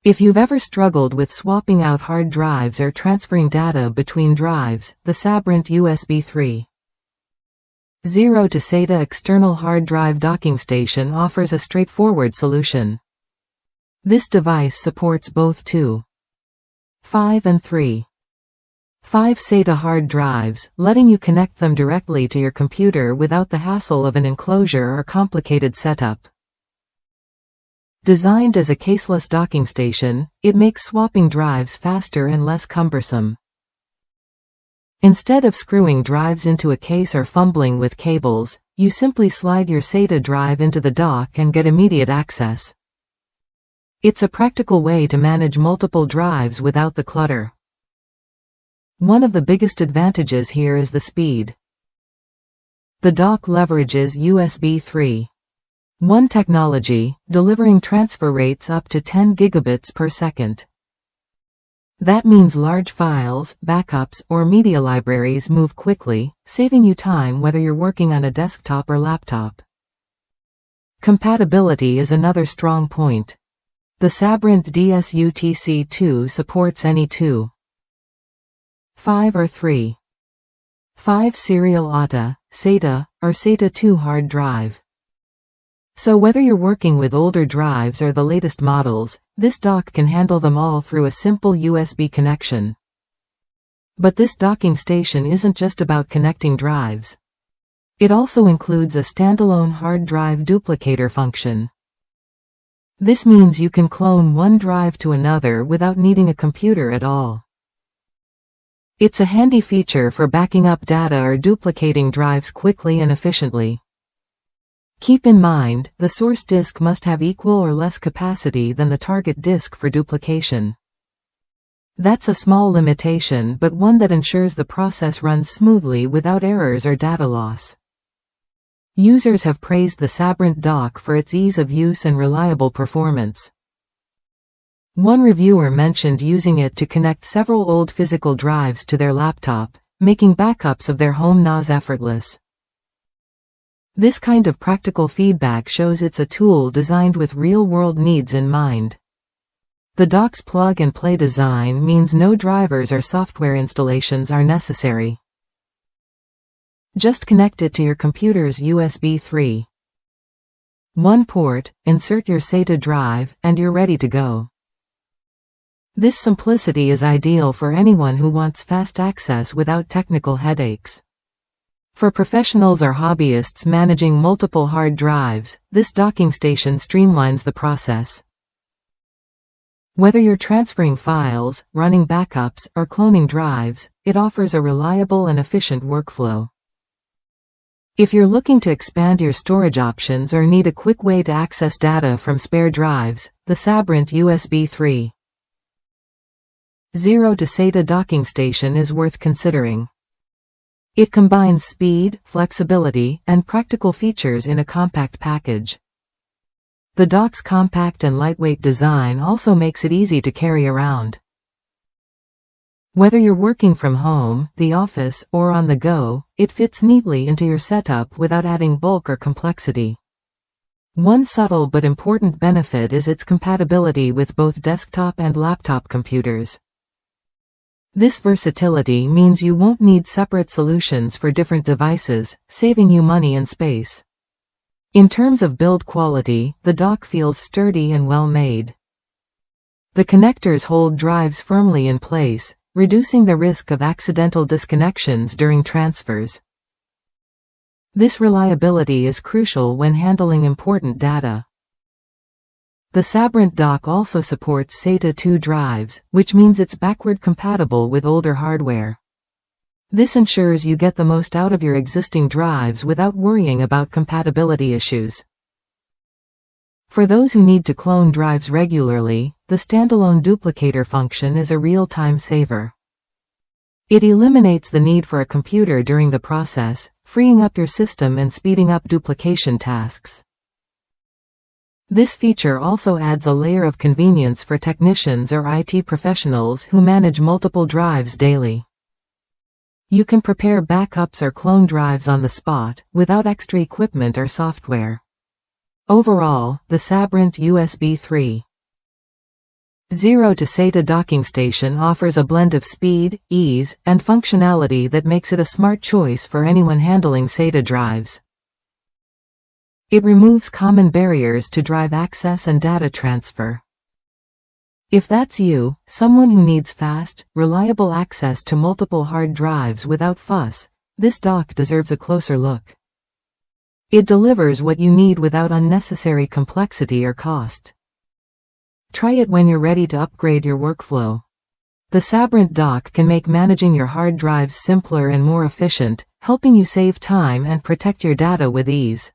If you've ever struggled with swapping out hard drives or transferring data between drives, the Sabrent USB 3.0 to SATA external hard drive docking station offers a straightforward solution. This device supports both 2.5 and 3.5 SATA hard drives, letting you connect them directly to your computer without the hassle of an enclosure or complicated setup. Designed as a caseless docking station, it makes swapping drives faster and less cumbersome. Instead of screwing drives into a case or fumbling with cables, you simply slide your SATA drive into the dock and get immediate access. It's a practical way to manage multiple drives without the clutter. One of the biggest advantages here is the speed. The dock leverages USB 3.1 technology, delivering transfer rates up to 10 gigabits per second. That means large files, backups, or media libraries move quickly, saving you time whether you're working on a desktop or laptop. Compatibility is another strong point. The Sabrent DSUTC2 supports any 2.5 or 3.5 serial SATA, or SATA 2 hard drive. So whether you're working with older drives or the latest models, this dock can handle them all through a simple USB connection. But this docking station isn't just about connecting drives. It also includes a standalone hard drive duplicator function. This means you can clone one drive to another without needing a computer at all. It's a handy feature for backing up data or duplicating drives quickly and efficiently. Keep in mind, the source disk must have equal or less capacity than the target disk for duplication. That's a small limitation, but one that ensures the process runs smoothly without errors or data loss. Users have praised the Sabrent dock for its ease of use and reliable performance. One reviewer mentioned using it to connect several old physical drives to their laptop, making backups of their home NAS effortless. This kind of practical feedback shows it's a tool designed with real-world needs in mind. The dock's plug-and-play design means no drivers or software installations are necessary. Just connect it to your computer's USB 3.1 port, insert your SATA drive, and you're ready to go. This simplicity is ideal for anyone who wants fast access without technical headaches. For professionals or hobbyists managing multiple hard drives, this docking station streamlines the process. Whether you're transferring files, running backups, or cloning drives, it offers a reliable and efficient workflow. If you're looking to expand your storage options or need a quick way to access data from spare drives, the Sabrent USB 3.0 to SATA docking station is worth considering. It combines speed, flexibility, and practical features in a compact package. The dock's compact and lightweight design also makes it easy to carry around. Whether you're working from home, the office, or on the go, it fits neatly into your setup without adding bulk or complexity. One subtle but important benefit is its compatibility with both desktop and laptop computers. This versatility means you won't need separate solutions for different devices, saving you money and space. In terms of build quality, the dock feels sturdy and well made. The connectors hold drives firmly in place, reducing the risk of accidental disconnections during transfers. This reliability is crucial when handling important data. The Sabrent dock also supports SATA 2 drives, which means it's backward compatible with older hardware. This ensures you get the most out of your existing drives without worrying about compatibility issues. For those who need to clone drives regularly, the standalone duplicator function is a real-time saver. It eliminates the need for a computer during the process, freeing up your system and speeding up duplication tasks. This feature also adds a layer of convenience for technicians or IT professionals who manage multiple drives daily. You can prepare backups or clone drives on the spot, without extra equipment or software. Overall, the Sabrent USB 3.0 0 to SATA docking station offers a blend of speed, ease, and functionality that makes it a smart choice for anyone handling SATA drives. It removes common barriers to drive access and data transfer. If that's you, someone who needs fast, reliable access to multiple hard drives without fuss, this dock deserves a closer look. It delivers what you need without unnecessary complexity or cost. Try it when you're ready to upgrade your workflow. The Sabrent dock can make managing your hard drives simpler and more efficient, helping you save time and protect your data with ease.